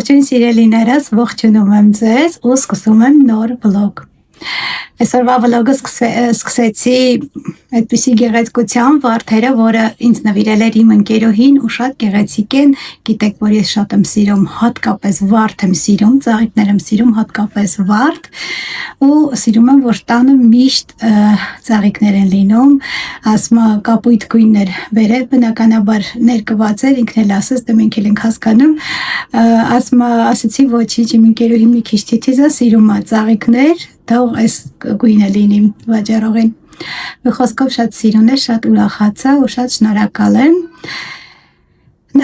Ողջույն սիրելիներս, ողջունում եմ ձեզ ու սկսում եմ նոր վլոգ։ Այսօրվա վլոգը սկսեցի այդպիսի գեղեցկության վարդերը, որը ինձ նվիրել էր իմ ընկերուհին ու շատ գեղեցիկ են, գիտեք, որ ես շատ եմ սիրում, հատկապես վարդ եմ սիրում, ծաղիկներ եմ սիրում, հատկապես վարդ ու սիրում եմ, որ տանը միշտ ծաղիկներ են լինում, ասма կապույտ գույններ բերել, բնականաբար ներկված էր, ինքն էլ ասեց, դե մենք էլ ենք հասկանում, ասма ասեցի ոչինչ, իմ ընկերուհին մի քիչ թիթիզա սիրում է ծաղիկներ, թող այս գույնը լինի վաճառողին։ Մի խոսքով շատ սիրուն է, շատ ուրախացա ու շատ շնորհակալ եմ։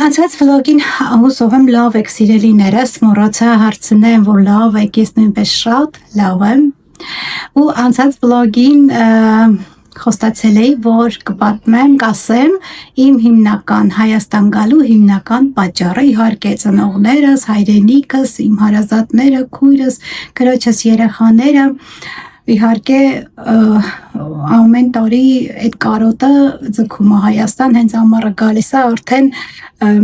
Անցած վլոգին հուսով եմ լավ եք սիրելիներս, մոռացա հարցնեմ, որ լավ եք, ես նույնպես շատ լավ եմ։ Ու անցած վլոգին խոստացել էի, որ կպատմեմ, կասեմ իմ հիմնական Հայաստան գալու հիմնական պատճառը, իհարկե ծնողներս, հայրենիքս, իմ հարազատները, քույրս, քրոջս երեխաները, իհարկե ամեն տարի այդ կարոտը ձգում է Հայաստան, հենց ամառը գալիս է, արդեն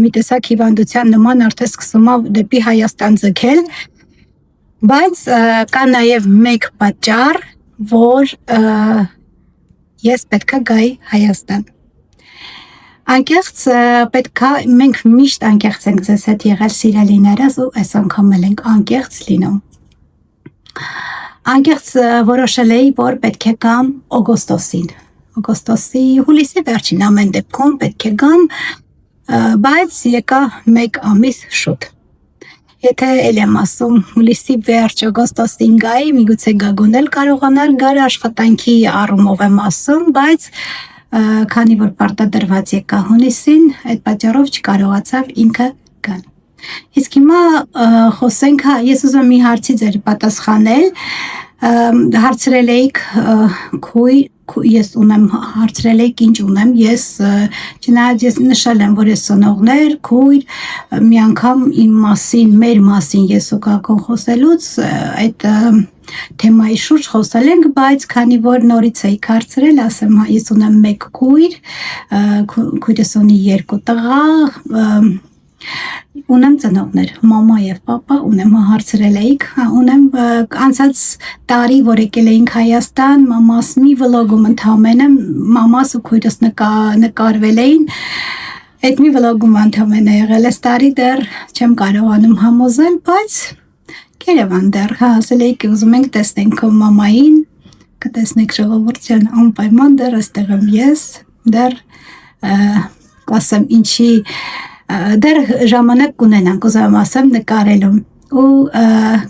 մի տեսակ հիվանդության նման արդեն սկսում է դեպի Հայաստան ձգել, բայց կա նաև մեկ պատճառ, որ ես պետքա գայի Հայաստան։ Անկեղծ պետքա, մենք միշտ անկեղծ ենք ձեզ հետ եղել սիրելիներս ու այս անգամ էլ ենք անկեղծ լինում։ Անկեղծ որոշել էի, որ պետք է գամ օգոստոսի, հուլիսի վերջին ամեն դեպքում պետք է գամ, բայց եկա մեկ ամիս շուտ։ Եթե էլ եմ ասում հուլիսի վերջ օգոստոսին գայի, միգուցե գագոնել կարողանալ գալ աշխատանքի առումով եմ ասում, բայց քանի որ պարտադրված եկա հունիսին, այդ պատճառով չկարողացավ ինքը գալ։ Իսկ հիմա խոսենք, ես ուզում մի հարցի ձեր պատասխանել, հարցրել էիք ես ունեմ, հարցրել եք ինչ ունեմ, ես չնայած ես նշել եմ, որ ես ծնողներ, քույր, մի անգամ իմ մասին, մեր մասին ես ու Գագոն խոսելուց այդ թեմայի շուրջ խոսել ենք, բայց քանի որ նորից էիք հարցրել, ասեմ, ես ունեմ մեկ քույր, քույրս ունի 2 տղա, ունեմ ծնողներ, մամա և պապա, ունեմ հարցրել էիք, ունեմ անցած տարի, որ եկել էինք Հայաստան, մամաս մի վլոգում ընդամենը, մամաս ու քույրս նկարվել էին, այդ մի վլոգում ընդամենը եղել, այս տարի դեռ չեմ կարողանում համոզել, բայց Երևան դեռ, ասել էիք, ուզում ենք տեսնենք քո մամային, կտեսնեք ժողովուրդ ջան, անպայման դեռ այստեղ եմ ես, դեռ կասեմ ինչի դեռ ժամանակ կունենանք, ուզում ասեմ նկարելում ու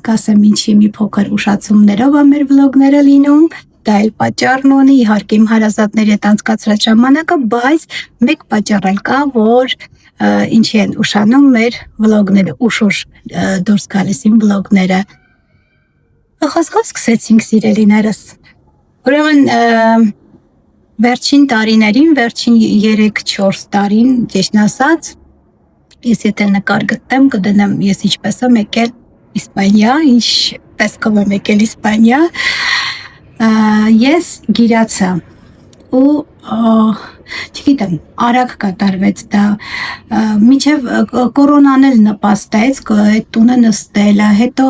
կասեմ ինչի մի փոքր ուշացումներով է մեր վլոգները լինում, դա էլ պատճառն ունի, իհարկե իմ հարազատների հետ անցկացրած ժամանակը, բայց մեկ պատճառ էլ կա, որ ինչի են ուշանում մեր վլոգները, ուշուշ դուրս գալիս իմ վլոգները։ Խոսքով սկսեցինք սիրելիներս։ Ուրեմն վերջին տարիներին, վերջին 3-4 տարին, ճիշտն ասած, ես եթե նկար գտնեմ, կդնեմ ես ինչպես եմ եկել Իսպանիա, ինչ տեսքով եմ եկել Իսպանիա, ես գիրացա ու չգիտեմ, արագ կատարվեց դա, մինչև կորոնան էլ նպաստեց, այդ տունը նստելը, հետո,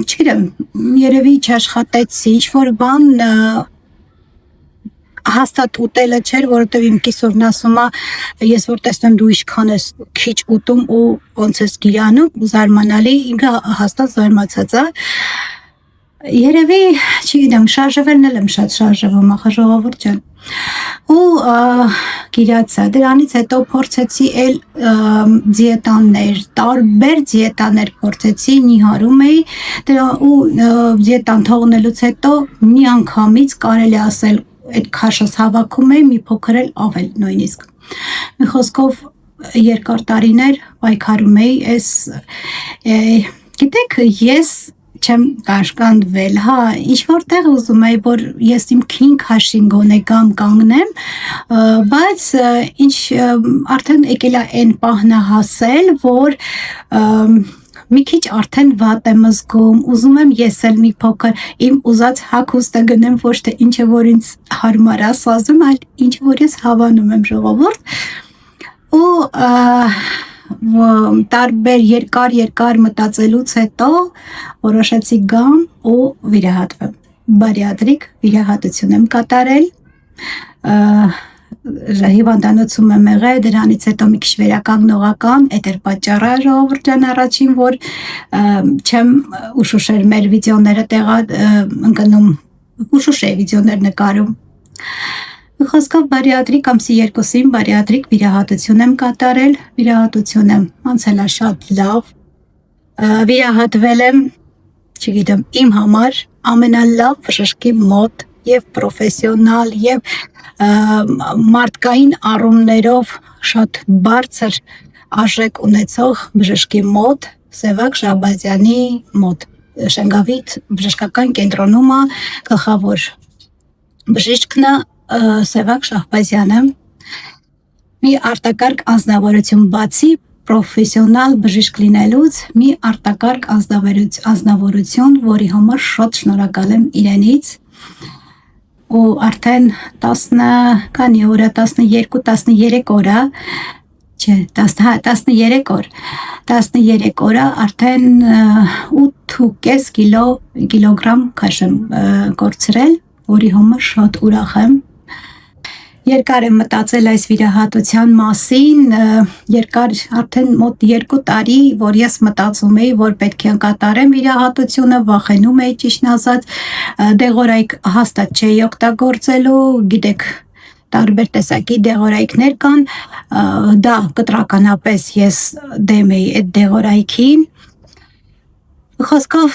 չգիտեմ, երևի չաշխատեցի, ինչ-որ բան հաստատ ուտելը չէր, որովհետև իմ կիսուրն ասում է, ես որ տեսնեմ դու ինչքան ես քիչ ուտում ու ոնց ես գիրանում, զարմանալի, ինքը հաստատ զարմացած է, երևի, չգիտեմ, շարժվելն էլ եմ շատ շարժվում, ախր ժողովուրդ ջան, ու գիրացա, դրանից հետո փորձեցի էլ դիետաներ, տարբեր դիետաներ փորձեցի, նիհարում էի, ու դիետան թողնելուց հետո մի անգամից կարելի ասել այդ քաշս հավաքում էի, մի փոքր էլ ավել նույնիսկ, մի խոսքով երկար տարիներ պայքարում էի, գիտեք, ես չեմ կաշկանդվել, ինչ որտեղ ուզում էի, որ ես իմ քին քաշին գոնե կամ կանգնեմ, բայց ինչ արդեն եկել է այն պահն է հասել, որ մի քիչ արդեն վատ եմ զգում, ուզում եմ ես էլ մի փոքր իմ ուզած հագուստը գնեմ, ոչ թե ինչը որ ինձ հարմար է սազում, այլ ինչ որ ես հավանում եմ ժողովուրդ, ու տարբեր երկար մտածելուց հետո որոշեցի գամ ու վիրահատվեմ։ Բարիատրիկ վիրահատություն եմ կատարել, հիվանդանոցում եմ եղել, դրանից հետո մի քիչ վերականգնողական, էդ էր պատճառը ժողովուրդ ջան առաջին, որ չեմ ուշուշ էր մեր վիդեոները ընկնում, ուշուշ է վիդեոներ նկարում։ Խոսքով բարիատրիկ ամսի 2-ին բարիատրիկ վիրահատություն եմ կատարել, վիրահատություն եմ անցել շատ լավ, վիրահատվել եմ, չգիտեմ, իմ համար ամենալավ բժշկի մոտ եւ պրոֆեսիոնալ եւ մարդկային առումներով շատ բարձր արժեք ունեցող բժշկի մոտ, Սևակ Շահբազյանի մոտ, Շենգավիթ բժշկական կենտրոնում գլխավոր բժիշկն է Սևակ Շահբազյանը, մի արտակարգ անձնավորություն, բացի պրոֆեսիոնալ բժիշկ լինելուց, մի արտակարգ անձնավորություն, որի համար շատ շնորհակալ եմ իրենից, ու արդեն 13 օր, 13 օր, չէ, 13 օր, 13 օր արդեն 8.5 կիլոգրամ քաշ եմ կորցրել, որի համար շատ ուրախ եմ։ Երկար եմ մտածել այս վիրահատության մասին, երկար արդեն մոտ 2 տարի, որ ես մտածում էի, որ պետք է կատարեմ վիրահատությունը, վախենում էի ճիշտն ասած, դեղորայք հաստատ չէի օգտագործելու, գիտեք, տարբեր տեսակի դեղորայքներ կան, դա կտրականապես ես դեմ էի այդ դեղորայքին։ Խոսքով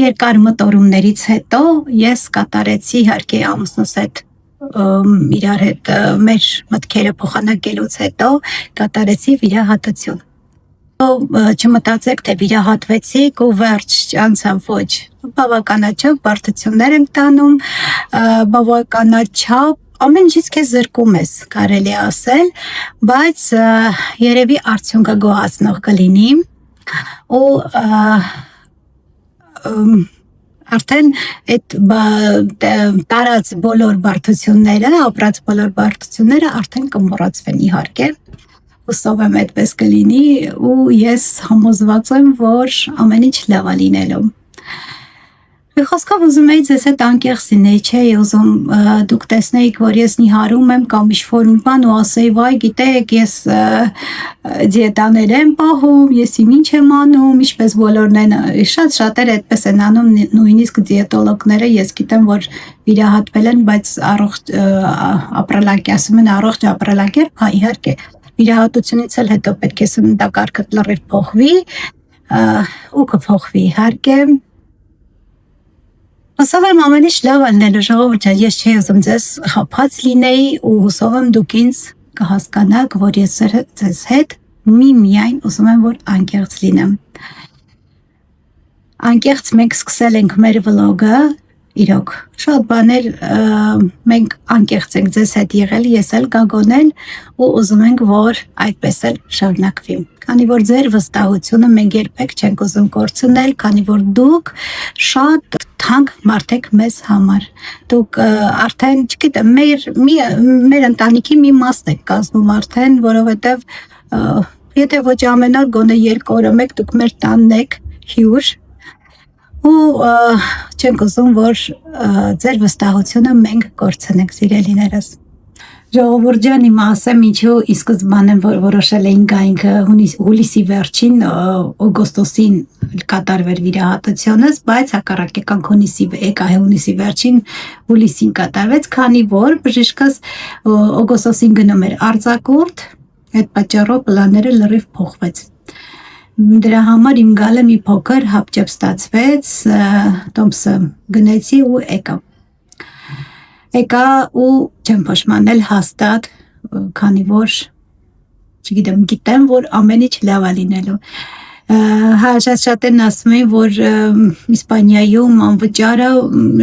երկար մտորումներից հետո ես կատարեցի իհարկե ամուսնուս հետ իրար հետ մեր մտքերը փոխանակելուց հետո կատարեցի վիրահատություն։ Չմտածեք, թե վիրահատվեցիք ու վերջ անցավ, ոչ, բավականաչափ բարդություններ ենք տանում, բավականաչափ ամեն ինչից քեզ զրկում ես, կարելի է ասել, բայց երևի արդյունքը գոհացնող կլինի ու արդեն այդ տարած բոլոր բարդությունները, ապրած բոլոր բարդությունները արդեն կմոռացվեն իհարկե, հուսով եմ այդպես կլինի ու ես համոզված եմ, որ ամեն ինչ լավ է լինելու։ Խոսքով ուզում էի ձեզ հետ անկեղծ լինեի, չէի ուզում դուք տեսնեիք, որ ես նիհարում եմ կամ ինչ-որ մի բան ու ասեի, վայ, գիտեք, ես դիետաներ եմ պահում, ես ինչ եմ անում, ինչպես բոլորն են, շատերը այդպես են անում, նույնիսկ դիետոլոգները, ես գիտեմ, որ վիրահատվել են, բայց առողջ ապրելակերպ, ասում են առողջ ապրելակերպ, հա, իհարկե, վիրահատությունից էլ հետո պետք է սննդակարգը լրիվ փոխվի ու կփոխվի, իհարկե։ Հուսով եմ ամեն ինչ լավ լինելու, ժողովուրդ ջան, ես չէի ուզում ձեզ խաբած լինեի ու հուսով եմ դուք ինձ կհասկանաք, որ ես ձեզ հետ միմիայն ուզում եմ, որ անկեղծ լինեմ։ Անկեղծ մենք սկսել ենք մեր վլոգը, իրոք, շատ բաներ մենք անկեղծ ենք ձեզ հետ եղել, ես էլ կագոնել ու ուզում ենք, որ այդպես էլ շարունակվի։ Քանի որ ձեր վստահությունը մենք երբեք չենք ուզում կորցնել, քանի որ դուք շատ թանկ մարդ եք մեզ համար։ Դուք արդեն, չգիտեմ, մեր ընտանիքի մի մաս եք կազմում արդեն, որովհետև եթե ոչ ամեն օր, գոնե 2 օրը մեկ դուք մեր տանն եք հյուր ու չենք ուզում, որ ձեր վստահությունը մենք կորցնենք, սիրելիներս։ Ժողովուրդ ջան, հիմա ասեմ ինչու ի սկզբանե որոշել էինք գայինք հուլիսի վերջին, օգոստոսին կատարվեր վիրահատությունս, բայց հակառակ եկանք հունիսի վերջին, հուլիսին կատարվեց, քանի որ բժիշկս օգոստոսին գնում էր արձակուրդ, այդ պատճառով պլանները լրիվ փոխվեց։ Դրա համար իմ գալը մի փոքր հապճեպ ստացվեց, տոմսը գնեցի ու եկա ու չեմ փոշմանել հաստատ, քանի որ գիտեմ, որ ամեն ինչ լավ է լինելու։ Շատերն ասում են, որ Իսպանիայում անվճարը,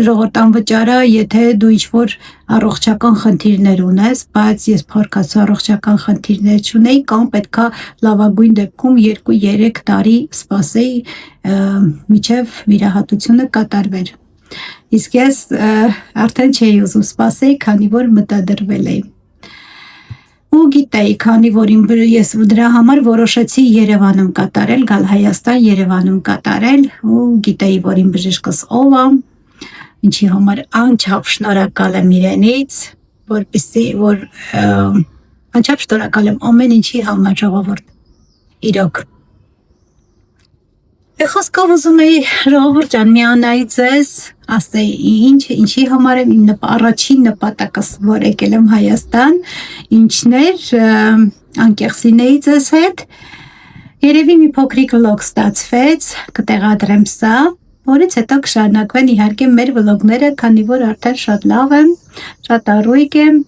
ժողովրդ անվճարը, եթե դու ինչ-որ առողջական խնդիրներ ունես, բայց ես փառքացու առողջական խնդիրներ չունեի, կամ պետքա լավագույն դեպքում 2-3 տարի սպասեի, մինչև վիրահատությունը կատարվեր։ Իսկ ես արդեն չէի ուզում սպասեի, քանի որ մտադրվել էի։ ու գիտեի, քանի որ ես դրա համար որոշեցի Երևանում կատարել, գալ Հայաստան, Երևանում կատարել ու գիտեի, որ իմ բժիշկս ով է, ինչի համար անչափ շնորհակալ եմ իրենից, որպեսզի որ անչափ շնորհակալ եմ ամեն ինչի համար, ժողովուրդ, իրոք։ Խոսքով ուզում էի ժողովուրդ ջան միանայի ձեզ, ասեի ինչի համար եմ իմ առաջին նպատակս, որ եկել եմ Հայաստան, ինչն էր, անկեղծինեի ձեզ հետ, երևի մի փոքրիկ վլոգ ստացվեց, կտեղադրեմ սա, որից հետո կշարունակվեն իհարկե մեր վլոգները, քանի որ արդեն շատ լավ եմ, շատ առույգ եմ,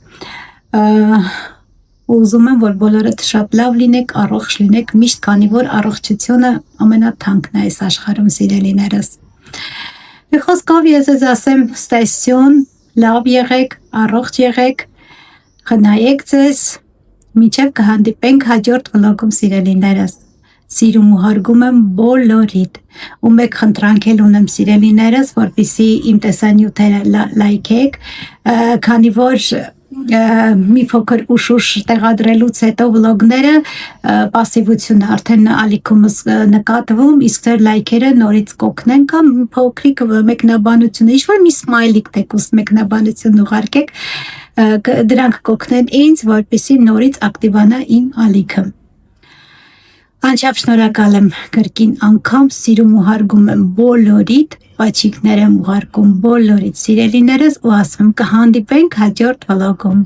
ուզում եմ, որ բոլորդ շատ լավ լինեք, առողջ լինեք միշտ, քանի որ առողջությունը ամենաթանկն է այս աշխարհում, սիրելիներս։ Մի խոսքով ես ձեզ ասեմ, ստեսյուն, լավ եղեք, առողջ եղեք, խնայեք ձեզ, մինչև կհանդիպենք հաջորդ վլոգում, սիրելիներս։ Սիրում ու հարգում եմ բոլորիդ ու մեկ խնդրանքել ունեմ, սիրելիներս, որպեսզի իմ տեսանյութերը լայքեք, քանի որ մի փոքր ուշ տեղադրելուց հետո վլոգները պասիվությունը արդեն ալիքումս նկատվում, իսկ ձեր լայքերը նորից կօգնեն կամ փոքրիկ մեկնաբանություն, ինչ-որ մի սմայլիկ թեկուզ մեկնաբանություն ուղարկեք, դրանք կօգնեն ինձ, որպեսզի նորից ակտիվանա իմ ալիքը։ Անչափ շնորհակալ եմ կրկին անգամ, սիրում ու հարգում եմ բոլորիդ, պաչիկներ եմ ուղարկում բոլորիդ սիրելիներս ու ասում եմ կհանդիպենք հաջորդ վլոգում։